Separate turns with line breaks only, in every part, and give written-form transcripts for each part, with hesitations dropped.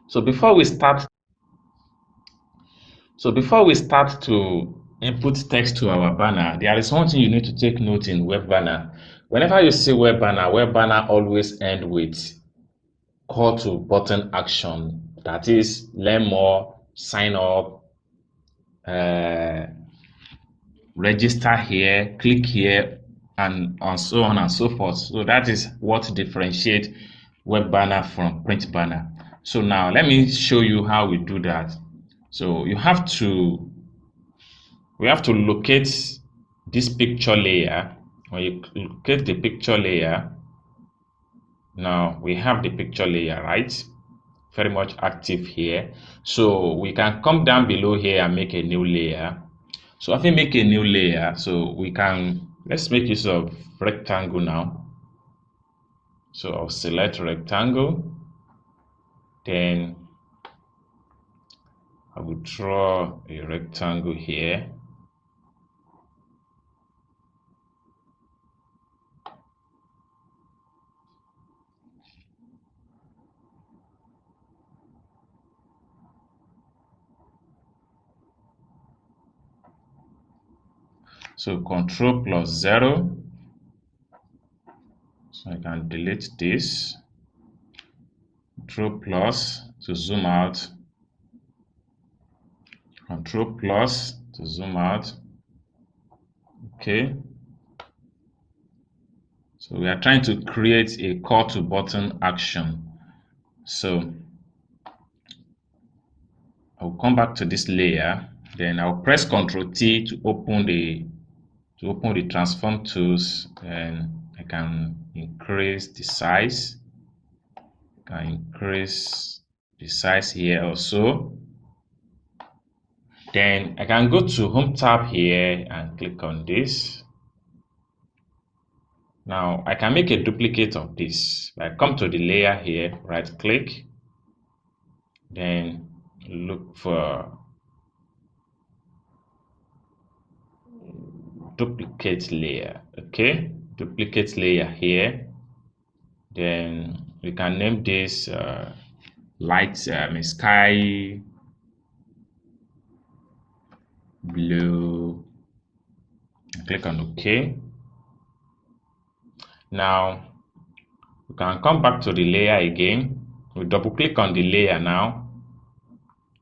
So before we start to input text to our banner, there is one thing you need to take note in web banner. Whenever you see web banner always end with call to button action. That is, learn more, sign up, register here, click here, and so on and so forth. So that is what differentiates web banner from print banner. So now let me show you how we do that. So we have to locate this picture layer. When you locate the picture layer, now we have the picture layer, right? Very much active here. So we can come down below here and make a new layer. So if we make a new layer, so we can, let's make use of rectangle now. So I'll select rectangle, then I will draw a rectangle here. So Ctrl+0. So I can delete this. Ctrl+ to zoom out. Ctrl+ to zoom out. Okay. So we are trying to create a call to button action. So I'll come back to this layer, then I'll press Ctrl+T to open the transform tools, and I can increase the size. I can increase the size here also. Then I can go to Home tab here and click on this. Now I can make a duplicate of this. I come to the layer here, right click, then look for duplicate layer. Okay, duplicate layer here. Then we can name this light sky blue. Click on OK. Now we can come back to the layer again. We double click on the layer now.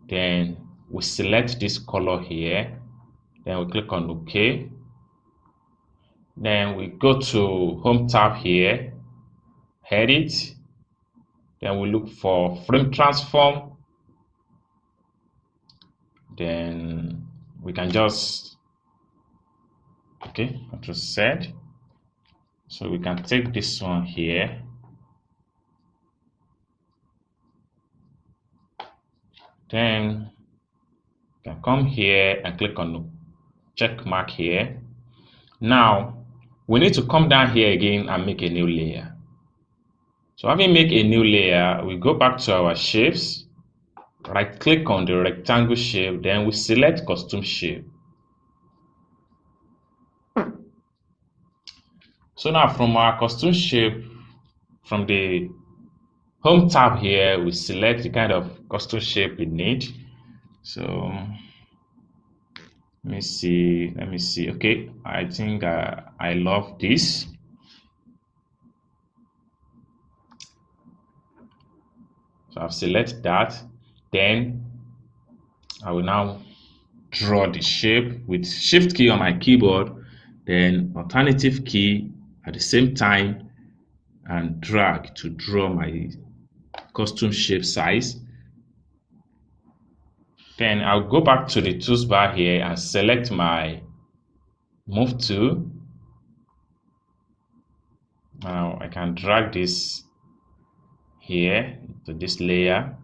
Then we select this color here. Then we click on OK. Then we go to Home tab here, edit. Then we look for frame transform. Then we can just Ctrl Z. So we can take this one here. Then you can come here and click on the check mark here. Now we need to come down here again and make a new layer. So having make a new layer, we go back to our shapes, right click on the rectangle shape, then we select custom shape. So now from our custom shape, from the Home tab here, we select the kind of custom shape we need. So let me see. Okay, I think I love this. So I've selected that. Then I will now draw the shape with Shift key on my keyboard, then alternative key at the same time, and drag to draw my custom shape size. Then I'll go back to the tools bar here and select my move tool. Now I can drag this here to this layer.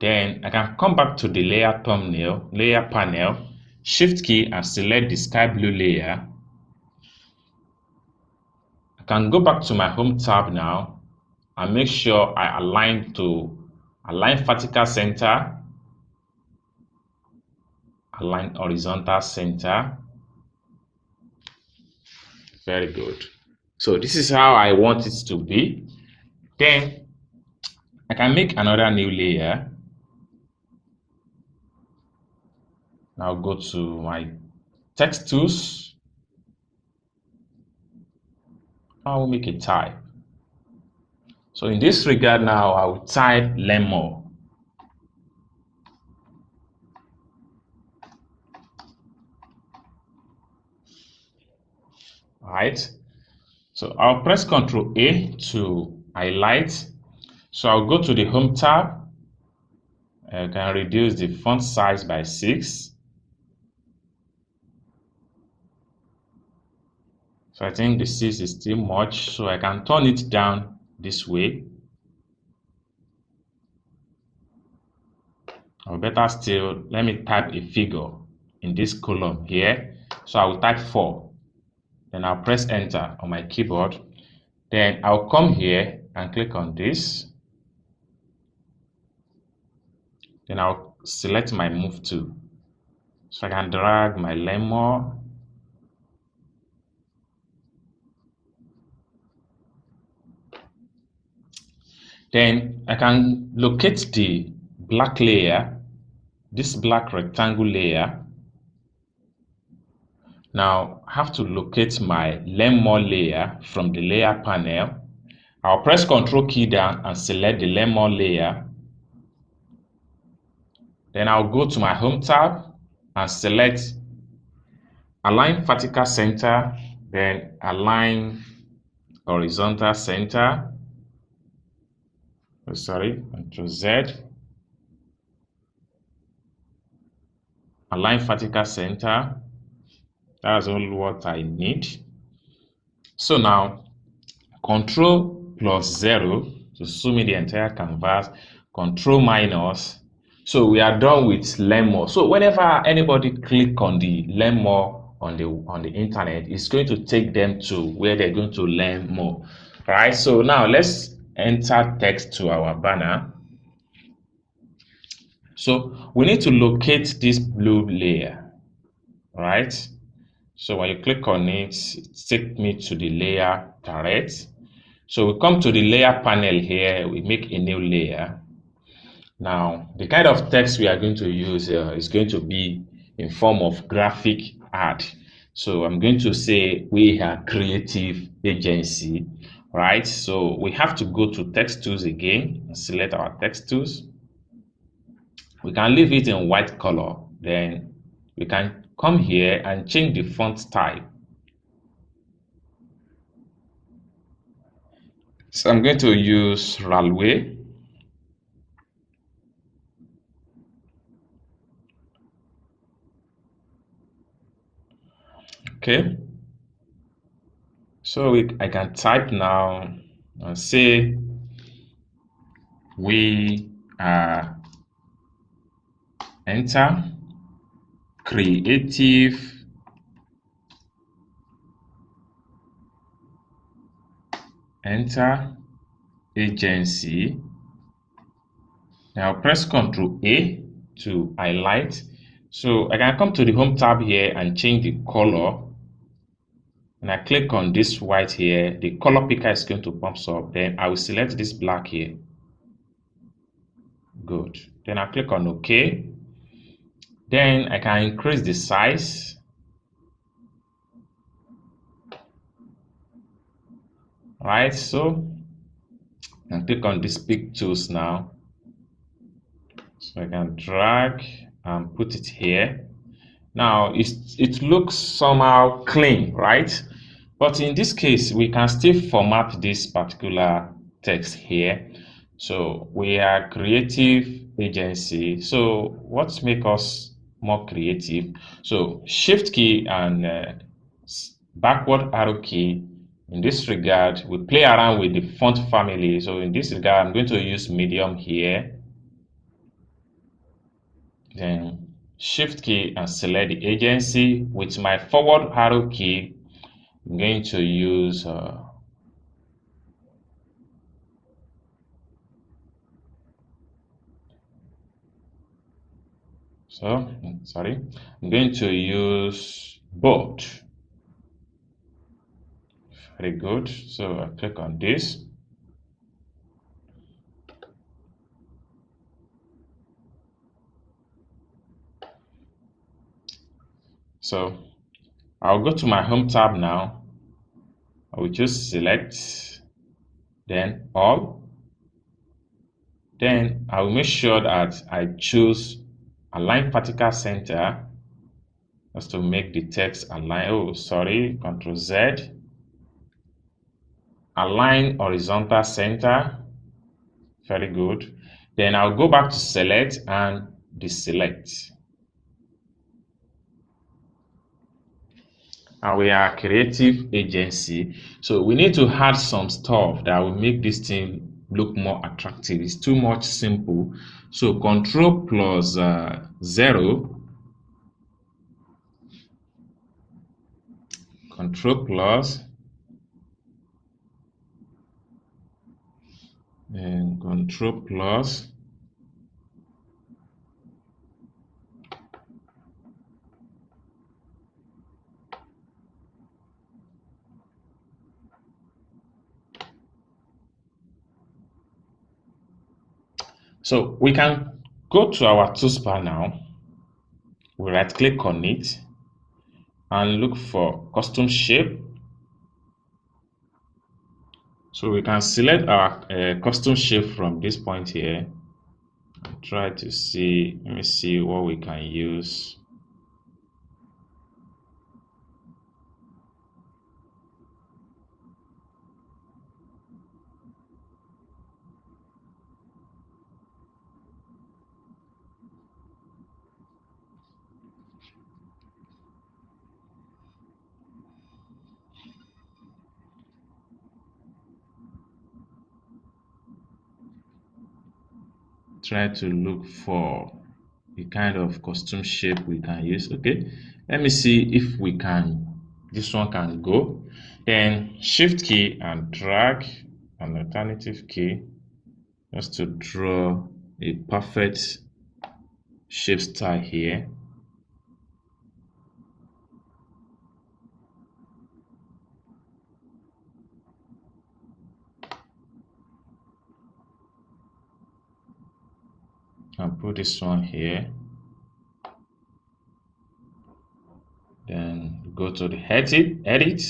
Then I can come back to the layer panel, Shift key and select the sky blue layer. I can go back to my Home tab now and make sure I align vertical center, align horizontal center. Very good. So this is how I want it to be. Then I can make another new layer. Now go to my text tools. I will make a type. So in this regard now, I will type learn more. Right. So I'll press Ctrl A to highlight. So I'll go to the Home tab. I can reduce the font size by 6. So I think the 6 is still much, so I can turn it down this way. Or better still, let me type a figure in this column here. So I will type 4. Then I'll press enter on my keyboard. Then I'll come here and click on this. Then I'll select my move tool. So I can drag my learn more. Then I can locate the black layer, this black rectangle layer. Now I have to locate my learn more layer from the layer panel. I'll press Ctrl key down and select the learn more layer. Then I'll go to my Home tab and select align vertical center, then align horizontal center. Oh, sorry, Ctrl Z. Align vertical center. That's all what I need. So now Ctrl plus 0 to zoom in the entire canvas, Ctrl minus. So we are done with learn more. So whenever anybody click on the learn more on the internet, it's going to take them to where they're going to learn more. All right. So now let's enter text to our banner. So we need to locate this blue layer. All right. So when you click on it, it takes me to the layer direct. So we come to the layer panel here, we make a new layer. Now, the kind of text we are going to use is going to be in form of graphic art. So I'm going to say we are creative agency, right? So we have to go to text tools again and select our text tools. We can leave it in white color. Then we can come here and change the font type. So I'm going to use railway. Okay. So I can type now and say we are enter creative enter agency. Now press Ctrl A to highlight. So I can come to the Home tab here and change the color. And I click on this white here, the color picker is going to pop up. Then I will select this black here. Good. Then I click on OK. Then I can increase the size. Right, so I click on this pick tools now. So I can drag and put it here. Now it looks somehow clean, right? But in this case, we can still format this particular text here. So we are creative agency. So what makes us more creative? So shift key and backward arrow key. In this regard, we play around with the font family. So in this regard, I'm going to use medium here. Then shift key and select the agency. With my forward arrow key, I'm going to use I'm going to use bold. Very good. So I click on this. So I'll go to my home tab now. I will just select, then all. Then I will make sure that I choose align vertical center just to make the text align. Oh, sorry, Control Z. Align horizontal center. Very good. Then I'll go back to select and deselect. And we are a creative agency, so we need to add some stuff that will make this thing look more attractive. It's too much simple. So Control plus 0, Control plus, and Control plus. So we can go to our toolbar now. We right click on it and look for custom shape. So we can select our custom shape from this point here and try to see, let me see what we can use. Try to look for the kind of custom shape we can use. Okay, let me see if we can, this one can go. Then shift key and drag an alternative key just to draw a perfect shape style here. And put this one here. Then go to the edit,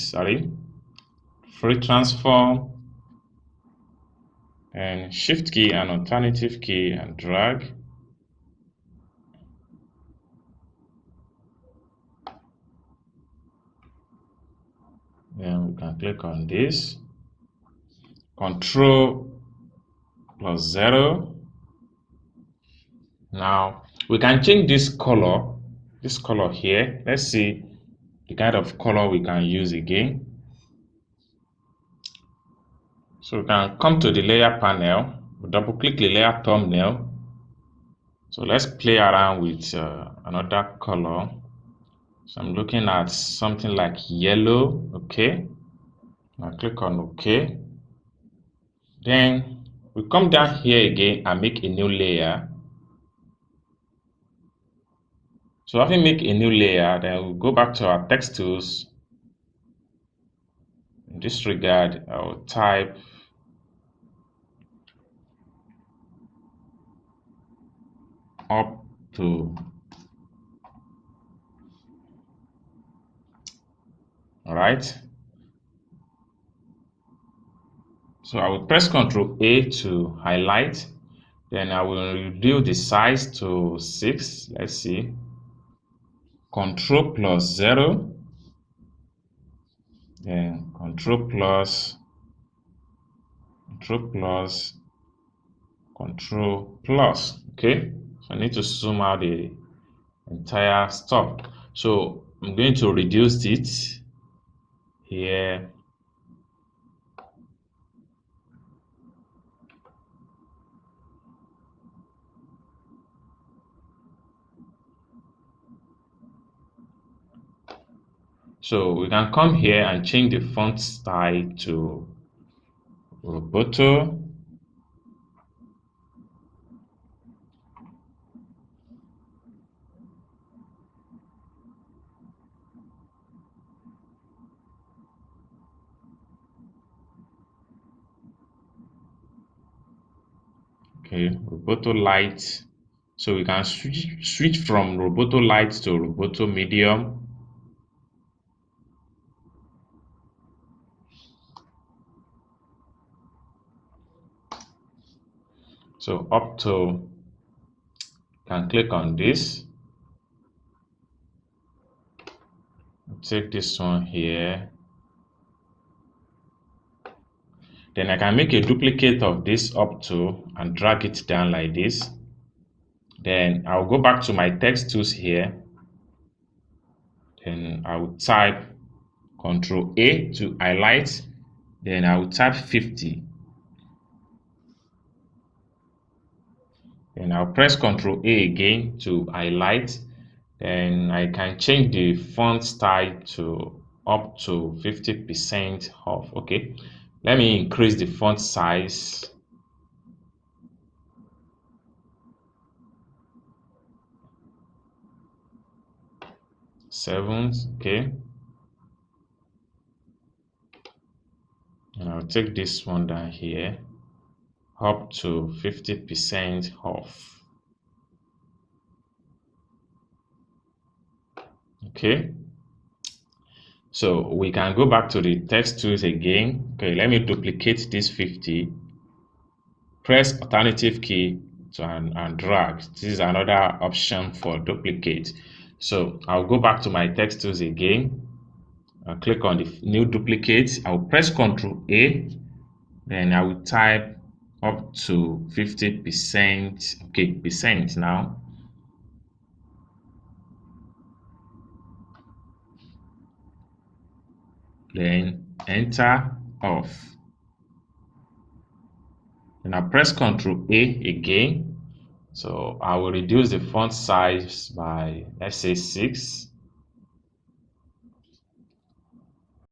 free transform, and shift key and alternative key and drag. Then we can click on this, Control plus 0. Now we can change this color here. Let's see the kind of color we can use again. So we can come to the layer panel, double click the layer thumbnail. So let's play around with another color. So I'm looking at something like yellow. Okay, now click on OK. Then we come down here again and make a new layer. So after we make a new layer, then we'll go back to our text tools. In this regard, I'll type up to, all right. So I will press Ctrl A to highlight. Then I will reduce the size to 6. Let's see. Ctrl plus 0. Then Ctrl plus, Control plus. Okay, so I need to zoom out the entire stuff. So I'm going to reduce it here. So we can come here and change the font style to Roboto. Okay, Roboto Light. So we can switch from Roboto Light to Roboto Medium. So up to, can click on this, take this one here, then I can make a duplicate of this up to and drag it down like this. Then I'll go back to my text tools here, then I will type Ctrl A to highlight, then I will type 50, then I'll press Ctrl A again to highlight, then I can change the font style to up to 50% off. Okay, let me increase the font size. Okay, and I'll take this one down here, up to 50% off. Okay, so we can go back to the text tools again. Okay, let me duplicate this 50, press alternative key to and drag. This is another option for duplicate. So I'll go back to my text tools again. I'll click on the new duplicate. I'll press Ctrl A, then I will type up to 50%. Okay, percent now. Then enter off. And I press Ctrl A again. So I will reduce the font size by, let's say, 6.